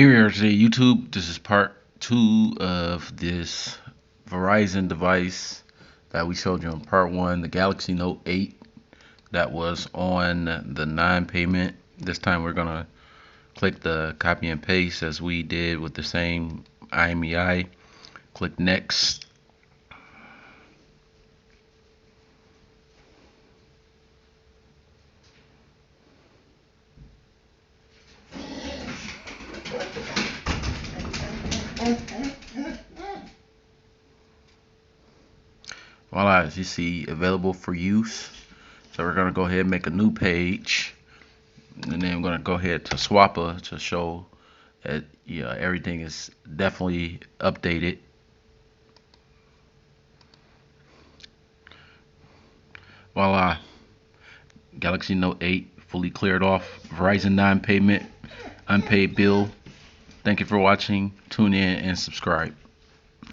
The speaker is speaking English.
Here today, YouTube. This is part 2 of this Verizon device that we showed you in part 1, the Galaxy Note 8 that was on the 9 payment. This time we're going to click the copy and paste as we did with the same Imei. Click next. Voila, as you see, available for use. So we're going to go ahead and make a new page, and then I'm going to go ahead to Swapper to show that everything is definitely updated. Voila, Galaxy Note 8 fully cleared off. Verizon 9 payment, unpaid bill. Thank you for watching. Tune in and subscribe.